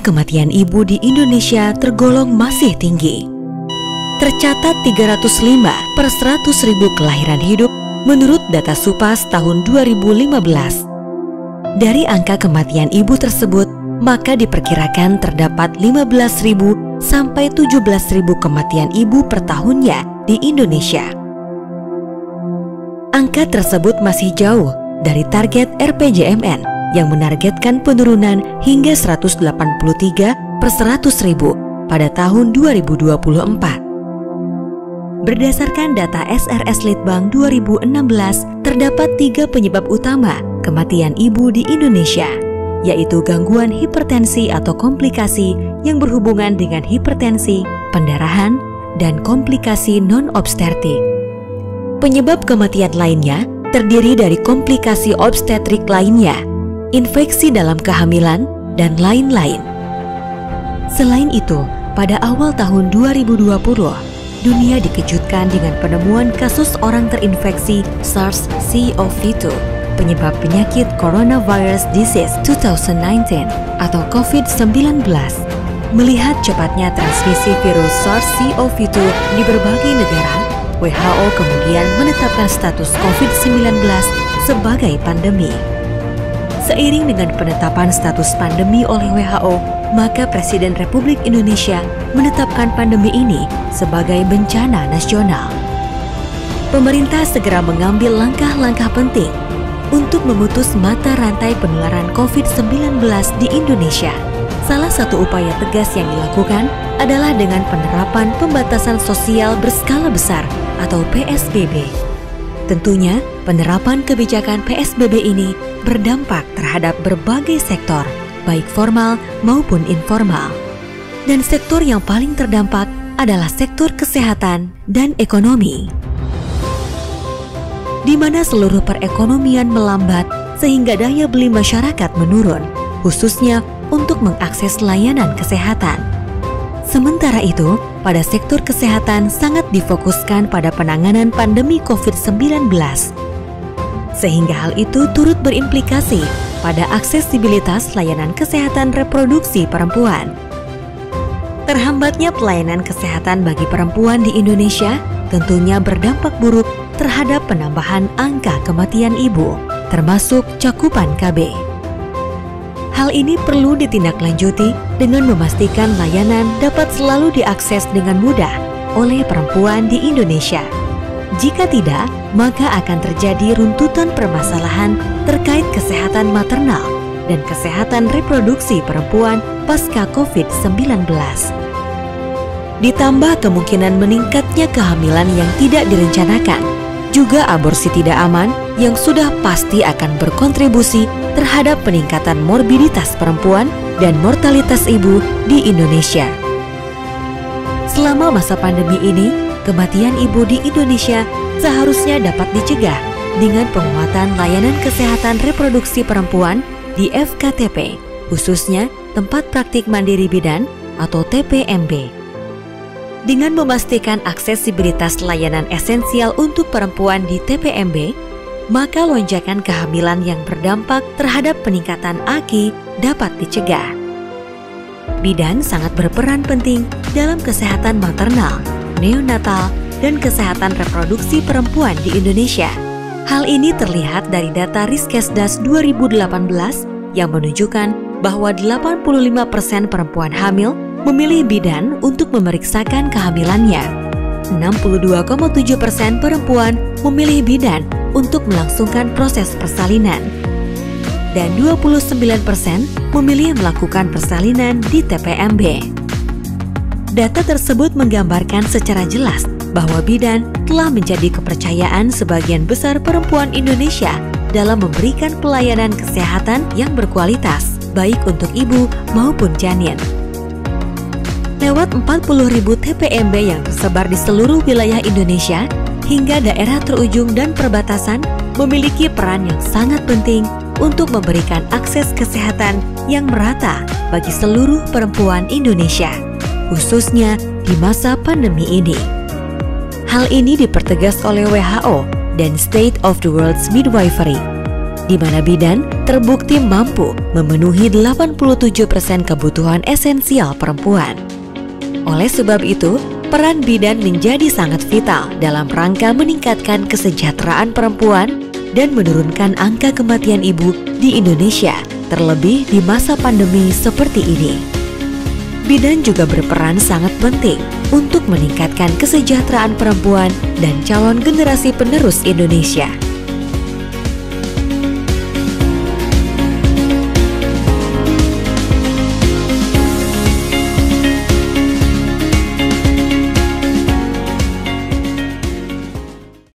kematian ibu di Indonesia tergolong masih tinggi. Tercatat 305 per 100.000 kelahiran hidup menurut data Supas tahun 2015. Dari angka kematian ibu tersebut, maka diperkirakan terdapat 15.000 sampai 17.000 kematian ibu per tahunnya di Indonesia. Angka tersebut masih jauh dari target RPJMN yang menargetkan penurunan hingga 183 per 100.000 pada tahun 2024. Berdasarkan data SRS Litbang 2016, terdapat 3 penyebab utama kematian ibu di Indonesia, yaitu gangguan hipertensi atau komplikasi yang berhubungan dengan hipertensi, pendarahan, dan komplikasi non-obstetrik. Penyebab kematian lainnya terdiri dari komplikasi obstetrik lainnya, infeksi dalam kehamilan, dan lain-lain. Selain itu, pada awal tahun 2020, dunia dikejutkan dengan penemuan kasus orang terinfeksi SARS-CoV-2, penyebab penyakit Coronavirus Disease 2019 atau COVID-19. Melihat cepatnya transmisi virus SARS-CoV-2 di berbagai negara, WHO kemudian menetapkan status COVID-19 sebagai pandemi. Seiring dengan penetapan status pandemi oleh WHO, maka Presiden Republik Indonesia menetapkan pandemi ini sebagai bencana nasional. Pemerintah segera mengambil langkah-langkah penting untuk memutus mata rantai penularan COVID-19 di Indonesia. Salah satu upaya tegas yang dilakukan adalah dengan penerapan pembatasan sosial berskala besar atau PSBB. Tentunya, penerapan kebijakan PSBB ini berdampak terhadap berbagai sektor, baik formal maupun informal. Dan sektor yang paling terdampak adalah sektor kesehatan dan ekonomi, di mana seluruh perekonomian melambat sehingga daya beli masyarakat menurun, khususnya untuk mengakses layanan kesehatan. Sementara itu, pada sektor kesehatan sangat difokuskan pada penanganan pandemi COVID-19. Sehingga hal itu turut berimplikasi pada aksesibilitas layanan kesehatan reproduksi perempuan. Terhambatnya pelayanan kesehatan bagi perempuan di Indonesia tentunya berdampak buruk terhadap penambahan angka kematian ibu, termasuk cakupan KB. Hal ini perlu ditindaklanjuti dengan memastikan layanan dapat selalu diakses dengan mudah oleh perempuan di Indonesia. Jika tidak, maka akan terjadi runtutan permasalahan terkait kesehatan maternal dan kesehatan reproduksi perempuan pasca COVID-19. Ditambah kemungkinan meningkatnya kehamilan yang tidak direncanakan, juga aborsi tidak aman yang sudah pasti akan berkontribusi terhadap peningkatan morbiditas perempuan dan mortalitas ibu di Indonesia. Selama masa pandemi ini, kematian ibu di Indonesia seharusnya dapat dicegah dengan penguatan layanan kesehatan reproduksi perempuan di FKTP, khususnya tempat praktik mandiri bidan atau TPMB. Dengan memastikan aksesibilitas layanan esensial untuk perempuan di TPMB, maka lonjakan kehamilan yang berdampak terhadap peningkatan AKI dapat dicegah. Bidan sangat berperan penting dalam kesehatan maternal, neonatal, dan kesehatan reproduksi perempuan di Indonesia. Hal ini terlihat dari data Riskesdas 2018 yang menunjukkan bahwa 85% perempuan hamil memilih bidan untuk memeriksakan kehamilannya. 62,7% perempuan memilih bidan untuk melangsungkan proses persalinan. Dan 29% memilih melakukan persalinan di TPMB. Data tersebut menggambarkan secara jelas bahwa bidan telah menjadi kepercayaan sebagian besar perempuan Indonesia dalam memberikan pelayanan kesehatan yang berkualitas, baik untuk ibu maupun janin. Lewat 40.000 TPMB yang tersebar di seluruh wilayah Indonesia hingga daerah terujung dan perbatasan memiliki peran yang sangat penting untuk memberikan akses kesehatan yang merata bagi seluruh perempuan Indonesia, khususnya di masa pandemi ini. Hal ini dipertegas oleh WHO dan State of the World's Midwifery, di mana bidan terbukti mampu memenuhi 87% kebutuhan esensial perempuan. Oleh sebab itu, peran bidan menjadi sangat vital dalam rangka meningkatkan kesejahteraan perempuan dan menurunkan angka kematian ibu di Indonesia, terlebih di masa pandemi seperti ini. Bidan juga berperan sangat penting untuk meningkatkan kesejahteraan perempuan dan calon generasi penerus Indonesia.